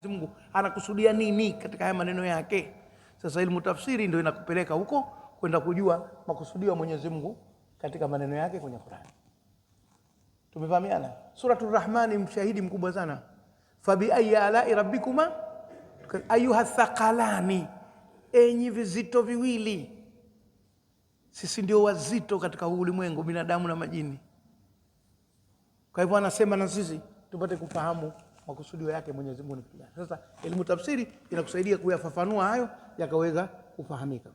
Mungu anakusudia nini katika haya maneno yake. Sasa ilmu tafsiri ndio inakupeleka huko kwenda kujua makusudio ya Mwenyezi Mungu katika maneno yake kwenye Qur'an. Tumefahamiana? Suratul Rahman mshahidi mkubwa sana. Fabi ayyi ala'i rabbikuma ayuha thaqalani, enyi vizito viwili. Sisi ndio wazito katika ulimwengu, binadamu na majini. Kwa hivyo anasema na sisi tupate kufahamu makusudio yake Mwenyezi Mungu ni kitu gani. Sasa elimu tafsiri inakusaidia kuyafafanua hayo yakaweza kufahamika.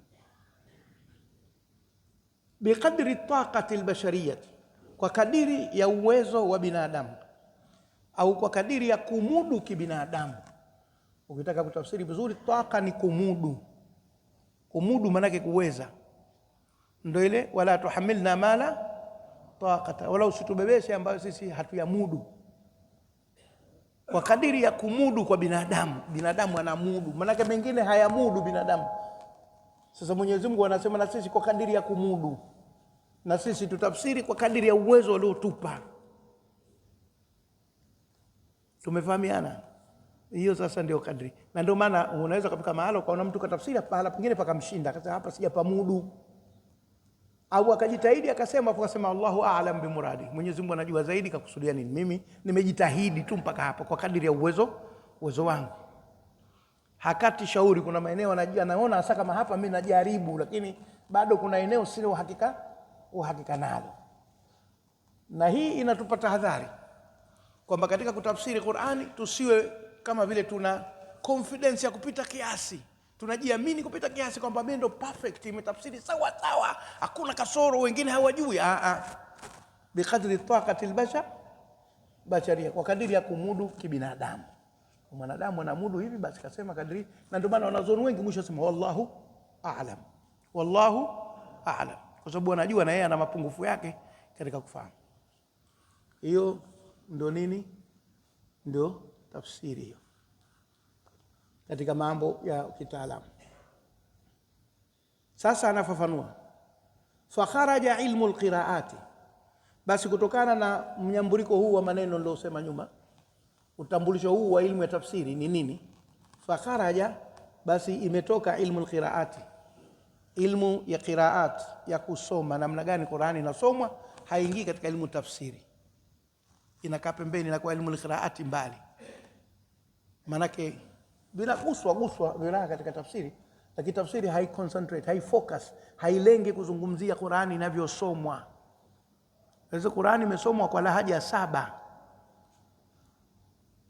Biqadri taqati albashariyah, kwa kadiri ya uwezo wa binadamu au kwa kadiri ya kumudu kibinadamu. Ukitaka kutafsiri vizuri, taqa ni kumudu. Kumudu maana yake kuweza. Ndio ile wala tuhamilna mala taqata, wala usitubebeshe ambayo sisi hatuyamudu. Kwa kadiri ya kumudu kwa binadamu, binadamu anamudu, maana mengine hayamudu binadamu. Sasa Mwenyezi Mungu anasema na sisi kwa kadiri ya kumudu, na sisi tutafsiri kwa kadiri ya uwezo aliotupa. Tumefahamiana? Hiyo sasa ndio kadri. Na ndio maana unaweza kufika mahali ukaona mtu katafsiri pahala pengine pakamshinda, akasema hapa sijapamudu. Au akajitahidi akasema Allahu a'lam bi muradi, Mwenyezi Mungu anajua zaidi kakusudia nini. Mimi nimejitahidi tu mpaka hapa kwa kadiri ya uwezo wangu. Hakati shauri, kuna maeneo anaona hasa kama hapa mimi najaribu, lakini bado kuna eneo sio uhakika nalo. Na hii inatupa tahadhari kwamba katika kutafsiri Qur'ani tusiwe kama vile tuna confidence ya kupita kiasi. Tunajiamini kupita kiasi kwamba mimi ndo perfect, imetafsiri sawa sawa, hakuna kasoro, wengine hawajui. Biqadri taqati albashariyah, kwa kadiri ya kumudu kibinadamu. Mwanadamu anamudu hivi, basi kasema kadiri. Na ndio maana wanazuoni wengi mwisho sema wallahu a'lam, wallahu a'lam, kwa sababu anajua na yeye ana mapungufu yake katika kufahamu. Hiyo ndio nini? Ndio tafsiri hiyo katika mambo ya kitaalamu. Sasa anafafanua, fa kharaja ilmu alqiraati, basi kutokana na mnyambuliko huu wa maneno niliyosema nyuma, utambulisho huu wa ilmu ya tafsiri ni nini? Fa kharaja, basi imetoka ilmu alqiraati, ilmu ya qiraat, ya kusoma namna gani Qur'ani inasomwa, haingii katika ilmu tafsiri, inakaa pembeni na kwa ilmu alqiraati mbali. Manake bila guswa bila katika tafsiri, lakini tafsiri hai concentrate, hai focus, hailengi kuzungumzia Qur'ani inavyosomwa. Hizo Qur'ani imesomwa kwa lahaja 7.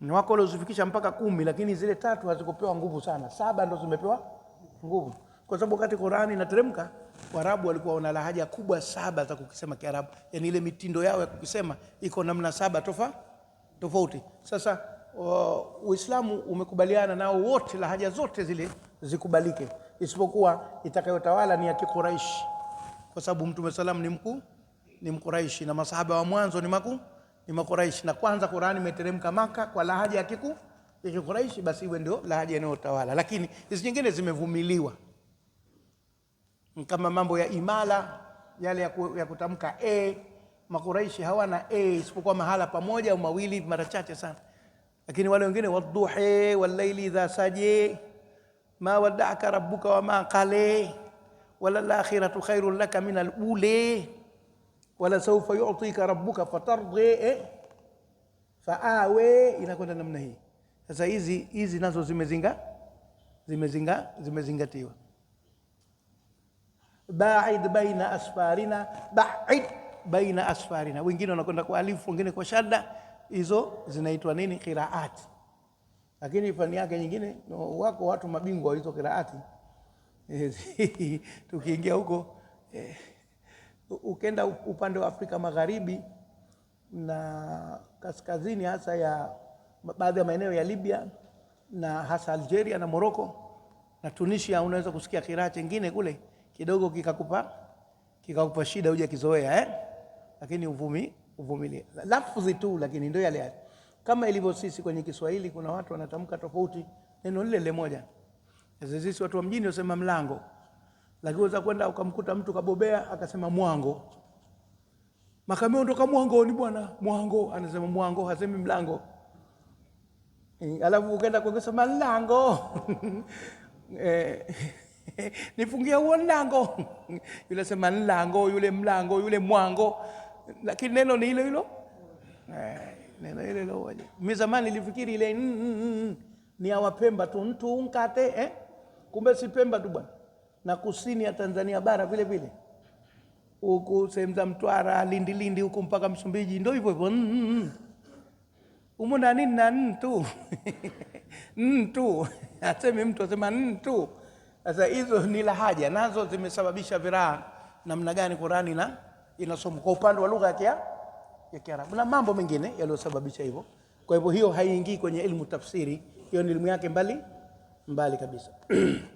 Ni wako wale usifikisha mpaka 10, lakini zile 3 hazikupewa nguvu sana. 7 ndo zimepewa nguvu. Kwa sababu wakati Qur'ani inateremka, Waarabu walikuwa wana lahaja kubwa 7 za kukisema Kiarabu. Yaani ile mitindo yao ya kukisema iko namna 7 tofauti. Sasa Uislamu umekubaliana nao wote lahaja zote zile zikubalike, isipokuwa itakayotawala ni ya Quraish, kwa sababu Mtume sallam ni Mquraishi na masahaba wa mwanzo ni Maquraishi, na kwanza Qur'ani imeteremka Maka kwa lahaja ya Quraishi, basi iwe ndio lahaja inayotawala. Lakini hizo nyingine zimevumiliwa, kama mambo ya imala yale ya kutamka Maquraishi hawana isipokuwa mahala pamoja au mawili mara chache sana. Lakini wale wengine wadduhi wallayli idha saji ma wadda'aka rabbuka wama qala wala al-akhiratu khairul laka min al-ula wala sawfa yu'tika rabbuka fatardi faawe, inakwenda namna hii. Sasa hizi nazo zimezingatiwa. Ba'id baina asfarina, wengine wanakwenda kwa alifu, wengine kwa shadda. Hizo zinaitwa nini? Qiraat. Lakini fani yake nyingine wako watu mabingwa hizo qiraati. Tukiingia huko ukenda upande wa Afrika Magharibi na kaskazini, hasa ya baadhi ya maeneo ya Libya na hasa Algeria na Morocco na Tunisia, unaweza kusikia qiraati nyingine kule kidogo kikakupa shida uje kizoea lakini uvumilie lafzi tu, lakini ndio yale. Kama ilivyo sisi kwenye Kiswahili, kuna watu wanatamka tofauti neno lile moja. Sisi watu wa mjini wasema mlango, lakini unaweza kwenda ukamkuta mtu kabobea akasema mwango. Makameo ndo kama mwango ni bwana, mwango anasema mwango, hasemi mlango. Alafu ukaenda kusema lango nifungia huo mlango, yule sema lango, yule mlango, yule mwango, lakini neno ni hilo hilo. Neno hilo hilo. Mimi zamani nilifikiri ile ni ya Wapemba tu, mtu unkate kumbe si Pemba tu bwana, na kusini ya Tanzania bara vile vile, huku sehemu za Mtwara, Lindi huku mpaka Msumbiji ndio hivyo hivyo. Umuna nini na ntu ntu aseme mtu asema ntu. Sasa hizo ni lahaja, nazo zimesababisha viraa namna gani Qur'ani na inasoma kwa upande wa lugha ya Kiarabu na mambo mengine yaliyosababisha hivyo. Kwa hivyo hiyo haiingii kwenye elimu tafsiri, hiyo ni elimu yake mbali kabisa.